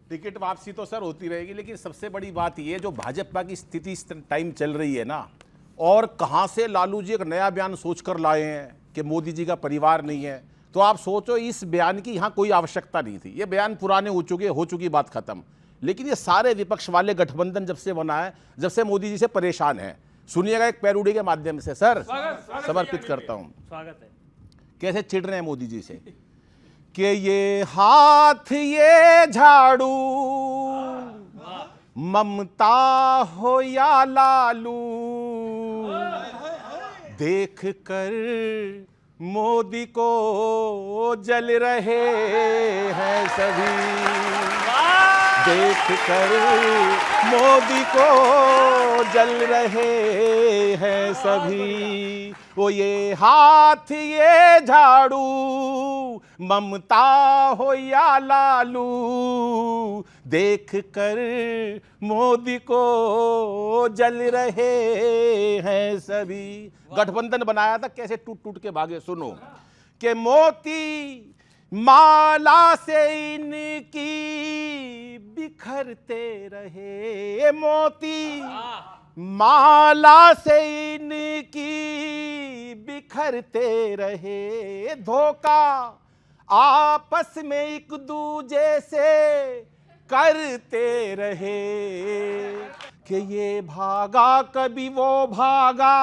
Ticket वापसी तो sir होती रहेगी, लेकिन सबसे बड़ी बात ये जो भाजपा की स्थिति इस टाइम चल रही है ना, और कहां से लालू जी एक नया बयान सोचकर लाए हैं कि मोदी जी का परिवार नहीं है, तो आप सोचो इस बयान की यहां कोई आवश्यकता नहीं थी। ये बयान पुराने हो चुकी बात खत्म। लेकिन ये सारे विपक्ष वाले गठबंधन जब से बना है, जब से मोदी जी से परेशान है, सुनिएगा एक पैरोडी के माध्यम से सर समर्पित करता हूं। स्वागत है। कैसे चिढ़ रहे हैं मोदी जी से कि ये हाथ ये झाड़ू ममता हो या लालू, देख कर मोदी को जल रहे हैं सभी, देख कर मोदी को जल रहे हैं सभी। वो ये हाथ ये झाड़ू ममता हो या लालू, देख कर मोदी को जल रहे हैं सभी। गठबंधन बनाया था, कैसे टूट टूट के भागे। सुनो कि मोती माला से इनकी बिखरते रहे, मोती माला से इनकी बिखरते रहे, धोखा आपस में एक दूजे से करते रहे। कि ये भागा कभी वो भागा,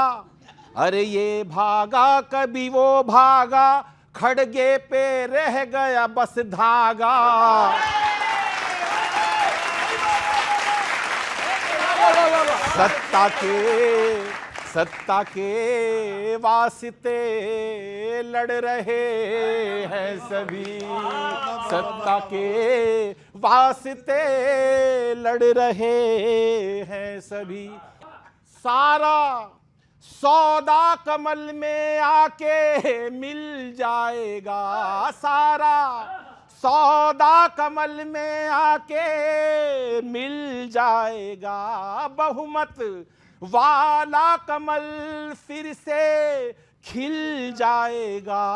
अरे ये भागा कभी वो भागा, खड़गे पे रह गया बस धागा। सत्ता के वास्ते लड़ रहे हैं सभी, सत्ता के वास्ते लड़ रहे हैं सभी। सारा सौदा कमल में आके मिल जाएगा, सारा सौदा कमल में आके मिल जाएगा, बहुमत वाला कमल फिर से खिल जाएगा।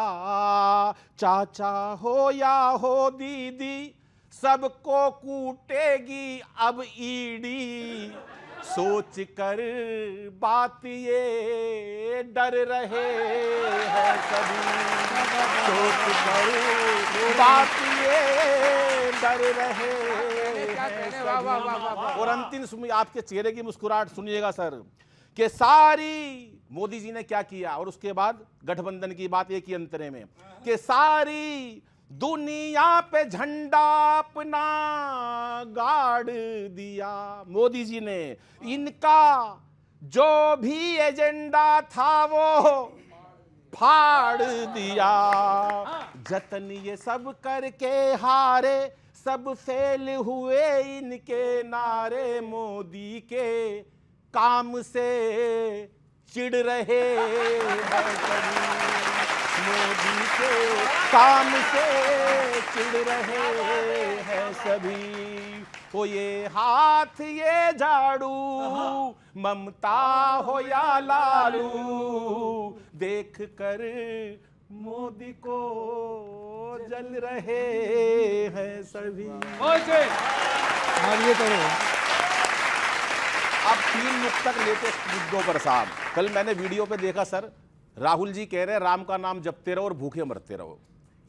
चाचा हो या हो दीदी, सबको कूटेगी अब ईडी, सोच कर बात ये डर रहे हैं सभी, सोच कर बात ये डर रहे हैं सभी। और अंतिम सुनिए, आपके चेहरे की मुस्कुराहट सुनिएगा सर, कि सारी मोदी जी ने क्या किया, और उसके बाद गठबंधन की बात एक ही अंतरे में, कि सारी दुनिया पे झंडा अपना गाड़ दिया मोदी जी ने। इनका जो भी एजेंडा था वो फाड़ दिया, जतन ये सब करके हारे, सब फेल हुए इनके नारे। मोदी के काम से चिढ़ रहे हैं सभी, मोदी के काम से चिढ़ रहे हैं सभी। हो ये हाथ ये झाड़ू ममता हो या लालू, देख कर मोदी को जल रहे हैं सभी। ये करो। अब 3 मुद्दों तक लेटेस्ट मुद्दों पर साहब, कल मैंने वीडियो पे देखा सर, राहुल जी कह रहे हैं राम का नाम जपते रहो और भूखे मरते रहो।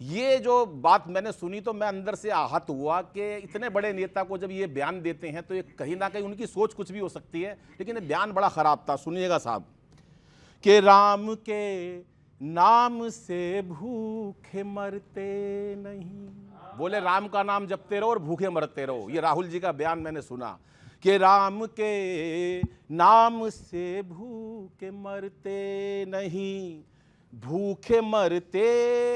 ये जो बात मैंने सुनी तो मैं अंदर से आहत हुआ कि इतने बड़े नेता को जब ये बयान देते हैं तो ये कहीं ना कहीं उनकी सोच कुछ भी हो सकती है, लेकिन ये बयान बड़ा खराब था। सुनिएगा साहब, कि राम के नाम से भूखे मरते नहीं, बोले राम का नाम जपते रहो और भूखे मरते रहो। ये राहुल जी का बयान मैंने सुना कि राम के नाम से भूखे मरते नहीं, भूखे मरते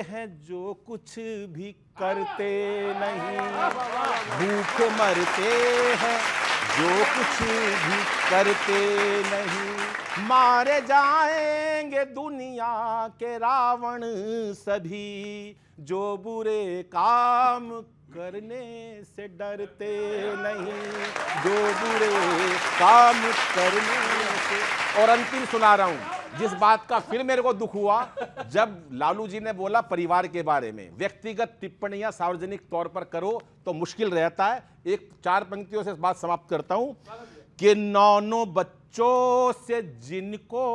हैं जो कुछ भी करते नहीं, भूखे मरते हैं जो कुछ भी करते नहीं। मारे जाएंगे दुनिया के रावण सभी, जो बुरे काम करने से डरते नहीं, जो बुरे काम करने से। और अंतिम सुना रहा हूं, जिस बात का फिर मेरे को दुख हुआ, जब लालू जी ने बोला परिवार के बारे में व्यक्तिगत टिप्पणियां सार्वजनिक तौर पर करो तो मुश्किल रहता है। एक 4 पंक्तियों से बात समाप्त करता हूं कि 9 बच्चों से जिनको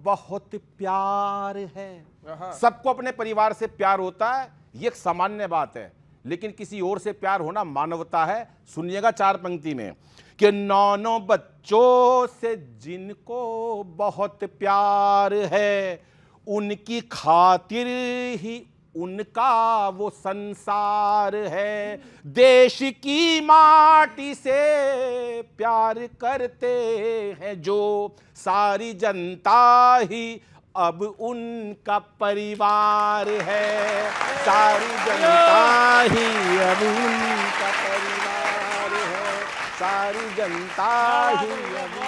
बहुत प्यार है, सबको अपने परिवार से प्यार होता है, ये एक सामान्य बात है, लेकिन किसी और से प्यार होना मानवता है। सुनिएगा 4 पंक्ति में कि 9 बच्चों से जिनको बहुत प्यार है, उनकी खातिर ही उनका वो संसार है। देश की माटी से प्यार करते हैं जो सारी जनता ही अब उनका परिवार है। सारी जनता ही अब उनका परिवार है। सारी जनता ही अब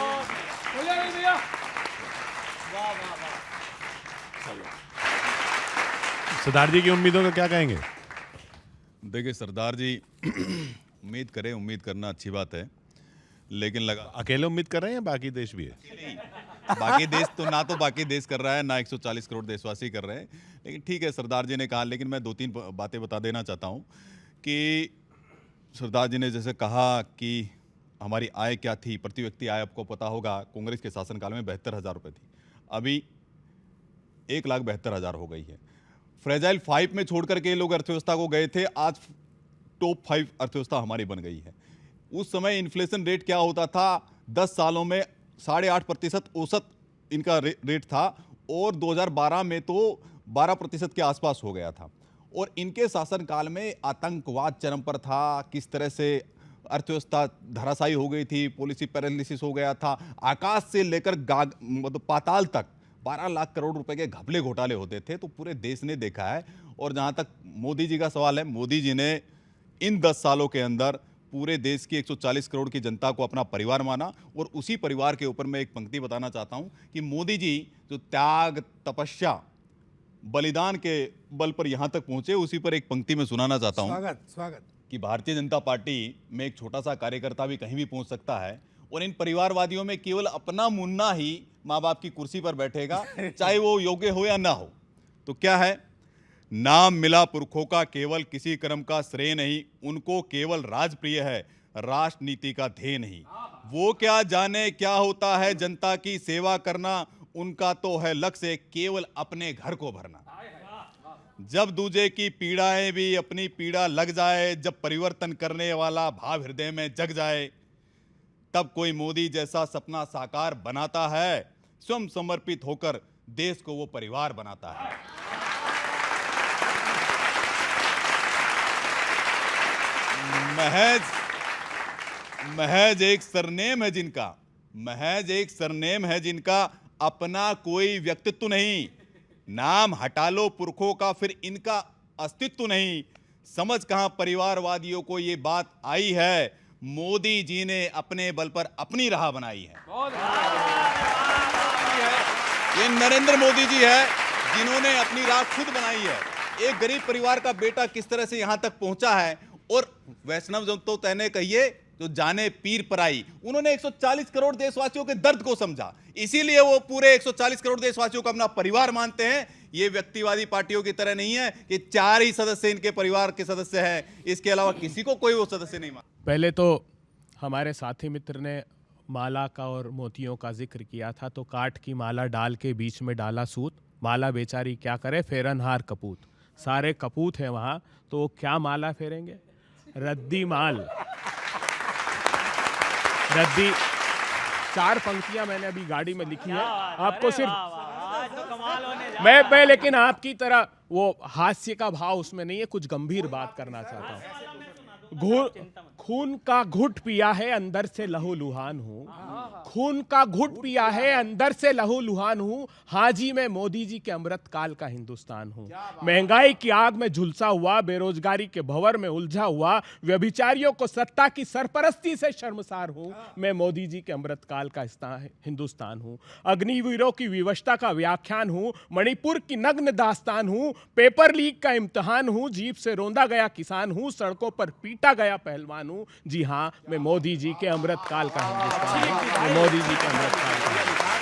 सरदार जी की उम्मीदों का क्या कहेंगे? देखिए सरदार जी, उम्मीद करना अच्छी बात है, लेकिन लगा अकेले उम्मीद कर रहे हैं या बाकी देश भी है? बाकी देश तो ना, तो बाकी देश कर रहा है ना 140 करोड़ देशवासी कर रहे हैं, लेकिन ठीक है सरदार जी ने कहा। लेकिन मैं 2-3 बातें बता देना चाहता हूं कि सरदार जी ने जैसे कहा कि हमारी आय क्या थी, प्रति व्यक्ति आय आपको पता होगा कांग्रेस के शासनकाल में 72,000 रुपये थी, अभी 1,72,000 हो गई है। फ्रेजाइल 5 में छोड़ करके लोग अर्थव्यवस्था को गए थे, आज टॉप 5 अर्थव्यवस्था हमारी बन गई है। उस समय इन्फ्लेशन रेट क्या होता था, 10 सालों में 8.5% औसत इनका रेट था, और 2012 में तो 12% के आसपास हो गया था। और इनके शासनकाल में आतंकवाद चरम पर था, किस तरह से अर्थव्यवस्था धराशायी हो गई थी, पॉलिसी पैरालिसिस हो गया था, आकाश से लेकर मतलब पाताल तक 12 लाख करोड़ रुपए के घपले घोटाले होते थे, तो पूरे देश ने देखा है। और जहां तक मोदी जी का सवाल है, मोदी जी ने इन 10 सालों के अंदर पूरे देश की 140 करोड़ की जनता को अपना परिवार माना। और उसी परिवार के ऊपर मैं एक पंक्ति बताना चाहता हूं कि मोदी जी जो त्याग, तपस्या, बलिदान के बल पर यहां तक पहुंचे, उसी पर एक पंक्ति में सुनाना चाहता हूं। स्वागत कि भारतीय जनता पार्टी में एक छोटा सा कार्यकर्ता भी कहीं भी पहुंच सकता है, और इन परिवारवादियों में केवल अपना मुन्ना ही माँ बाप की कुर्सी पर बैठेगा, चाहे वो योग्य हो या ना हो। तो क्या है, नाम मिला पुरखों का, केवल किसी कर्म का श्रेय नहीं, उनको केवल राजप्रिय है, राष्ट्रनीति का ध्येय नहीं। वो क्या जाने क्या होता है जनता की सेवा करना, उनका तो है लक्ष्य केवल अपने घर को भरना। जब दूजे की पीड़ाएं भी अपनी पीड़ा लग जाए, जब परिवर्तन करने वाला भाव हृदय में जग जाए, तब कोई मोदी जैसा सपना साकार बनाता है, स्वयं समर्पित होकर देश को वो परिवार बनाता है। महज एक सरनेम है जिनका, महज एक सरनेम है जिनका, अपना कोई व्यक्तित्व नहीं। नाम हटा लो पुरखों का, फिर इनका अस्तित्व नहीं। समझ कहां परिवारवादियों को ये बात आई है, मोदी जी ने अपने बल पर अपनी राह बनाई है। ये नरेंद्र मोदी जी है जिन्होंने अपनी राह खुद बनाई है। एक गरीब परिवार का बेटा किस तरह से यहां तक पहुंचा है, और वैष्णव जन तो तहने कहिए जो जाने पीर पराई, उन्होंने 140 करोड़ देशवासियों के दर्द को समझा, इसीलिए वो पूरे 140 करोड़ देशवासियों को अपना परिवार मानते हैं। ये व्यक्तिवादी पार्टियों की तरह नहीं है कि 4 ही सदस्य इनके परिवार के सदस्य हैं, इसके अलावा किसी को कोई वो सदस्य नहीं मानता। पहले तो हमारे साथी मित्र ने माला का और मोतियों का जिक्र किया था, तो काठ की माला डाल के बीच में डाला सूत, माला बेचारी क्या करे फेरनहार कपूत। सारे कपूत हैं वहाँ, तो वो क्या माला फेरेंगे? रद्दी माल, रद्दी। 4 पंक्तियां मैंने अभी गाड़ी में लिखी है, आपको सिर्फ मैं लेकिन आपकी तरह वो हास्य का भाव उसमें नहीं है, कुछ गंभीर बात करना चाहता हूँ। खून का घुट पिया है अंदर से लहू लुहान हूँ, खून का घुट पिया है अंदर से लहू लुहान हूँ, हाजी मैं मोदी जी के अमृत काल का हिंदुस्तान हूँ। महंगाई की आग में झुलसा हुआ, बेरोजगारी के भंवर में उलझा हुआ, व्यभिचारियों को सत्ता की सरपरस्ती से शर्मसार हूँ, मैं मोदी जी के अमृत काल का हिंदुस्तान हूँ। अग्निवीरों की विवशता का व्याख्यान हूँ, मणिपुर की नग्न दास्तान हूँ, पेपर लीक का इम्तिहान हूँ, जीप से रोंदा गया किसान हूँ, सड़कों पर पीटा गया पहलवान हूँ। जी हाँ, मैं मोदी जी के अमृत काल का हिंदुस्तान हूँ, मैं मोदी जी के अमृत काल का।